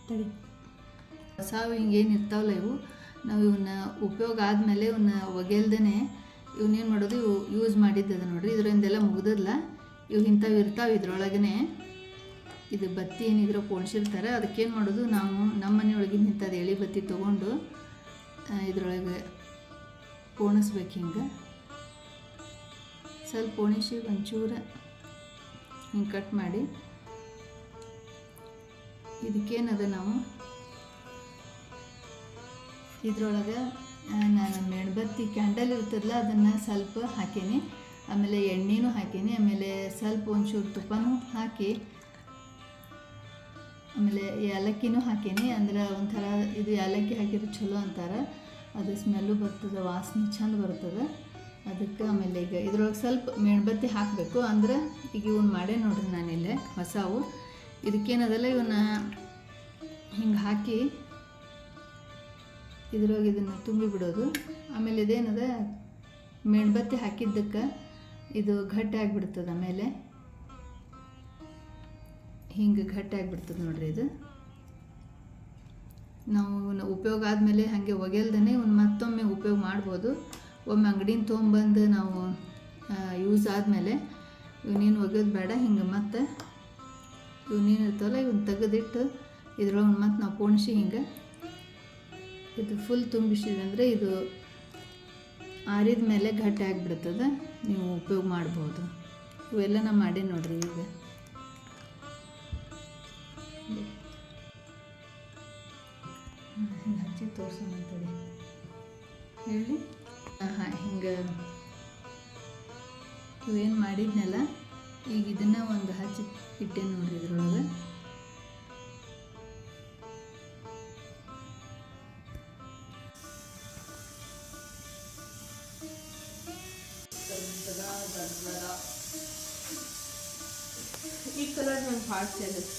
ತಡಿ ಹೊಸಾವು ಹಿಂಗೇನು ಇರ್ತಾವಲ್ಲ ಇವು ನಾವು ಇವನ್ನ ಉಪಯೋಗ ಆದಮೇಲೆ ಇವನ್ನ ಒಗೆಲ್ದೇ ಇವನ್ನೇನು ಮಾಡೋದು ಇವು ಯೂಸ್ ಮಾಡಿದ್ದದ ನೋಡಿರಿ ಇದರಿಂದೆಲ್ಲ ಮುಗ್ದಲ್ಲ ಇವು ಇಂಥವು ಇರ್ತಾವೆ ಇದ್ರೊಳಗೇ ಇದು ಬತ್ತಿ ಏನಿದ್ರೆ ಪೋಣಿಸಿರ್ತಾರೆ ಅದಕ್ಕೇನು ಮಾಡೋದು ನಾವು ನಮ್ಮ ಮನೆಯೊಳಗಿನ ಇಂಥದ್ದು ಎಳೆ ಬತ್ತಿ ತೊಗೊಂಡು ಇದ್ರೊಳಗೆ ಪೋಣಿಸ್ಬೇಕು ಹಿಂಗೆ ಸ್ವಲ್ಪ ಪೋಣಿಸಿ ಒಂಚೂರು ಹಿಂಗೆ ಕಟ್ ಮಾಡಿ ಇದಕ್ಕೇನದ ನಾವು ಇದ್ರೊಳಗೆ ನಾನು ಮೇಣಬತ್ತಿ ಕ್ಯಾಂಡಲ್ ಇರ್ತದಲ್ಲ ಅದನ್ನು ಸ್ವಲ್ಪ ಹಾಕೀನಿ ಆಮೇಲೆ ಎಣ್ಣೆನೂ ಹಾಕೀನಿ ಆಮೇಲೆ ಸ್ವಲ್ಪ ಒಂಚೂರು ತುಪ್ಪನೂ ಹಾಕಿ ಆಮೇಲೆ ಏಲಕ್ಕಿನೂ ಹಾಕೀನಿ ಅಂದ್ರೆ ಒಂಥರ ಇದು ಏಲಕ್ಕಿ ಹಾಕಿದ್ರೆ ಚಲೋ ಅಂತಾರೆ ಅದು ಸ್ಮೆಲ್ಲು ಬರ್ತದೆ ವಾಸನೆ ಚಂದ ಬರ್ತದೆ ಅದಕ್ಕೆ ಆಮೇಲೆ ಈಗ ಇದ್ರೊಳಗೆ ಸ್ವಲ್ಪ ಮೇಣಬತ್ತಿ ಹಾಕಬೇಕು ಅಂದ್ರೆ ಈಗ ಇವನ್ನ ಮಾಡೇ ನೋಡ್ರಿ ನಾನಿಲ್ಲೇ ಹೊಸವು ಇದಕ್ಕೇನದಲ್ಲ ಇವನ್ನ ಹಿಂಗೆ ಹಾಕಿ ಇದ್ರೊಳಗೆ ಇದನ್ನು ತುಂಬಿ ಬಿಡೋದು ಆಮೇಲೆ ಇದೇನದ ಮೇಣಬತ್ತಿ ಹಾಕಿದ್ದಕ್ಕೆ ಇದು ಗಟ್ಟಿ ಆಗಿಬಿಡ್ತದೆ ಆಮೇಲೆ ಹಿಂಗೆ ಗಟ್ಟಿ ಆಗಿಬಿಡ್ತದೆ ನೋಡ್ರಿ ಇದು ನಾವು ಉಪಯೋಗ ಆದಮೇಲೆ ಹಾಗೆ ಒಗೆಲ್ದೇ ಇವ್ನ ಮತ್ತೊಮ್ಮೆ ಉಪಯೋಗ ಮಾಡ್ಬೋದು ಒಮ್ಮೆ ಅಂಗಡಿನ ತೊಗೊಂಬಂದು ನಾವು ಯೂಸ್ ಆದಮೇಲೆ ಇವನೇನು ಒಗೆಯೋದು ಬೇಡ ಹಿಂಗೆ ಮತ್ತೆ ಇವನೇನು ಇರ್ತವಲ್ಲ ಇವನ್ನ ತೆಗೆದಿಟ್ಟು ಇದ್ರೊಳಗೆ ಮತ್ತು ನಾವು ಪೋಣಿಸಿ ಹಿಂಗೆ ಇದು ಫುಲ್ ತುಂಬಿಸಿದೆ ಅಂದರೆ ಇದು ಆರಿದ ಮೇಲೆ ಗಟ್ಟಿ ಆಗಿಬಿಡ್ತದೆ ನೀವು ಉಪಯೋಗ ಮಾಡ್ಬೋದು ಇವೆಲ್ಲ ನಾನು ಮಾಡಿ ನೋಡ್ರಿ ಈಗ ಹಿಂಗೆ ಹಚ್ಚಿ ತೋರ್ಸೋಣಂತೇಳಿ ಹೇಳಿ ಹಾಂ ಹಿಂಗೆ ಇವೇನು ಮಾಡಿದ್ನಲ್ಲ ಈಗ ಇದನ್ನು ಒಂದು ಹಚ್ಚಿ ಇಟ್ಟೆ ನೋಡ್ರಿ ಇದ್ರೊಳಗೆ ಈ ಕಲರ್ ಒಂದು ಹಾರ್ಟ್ ಸೇರುತ್ತೆ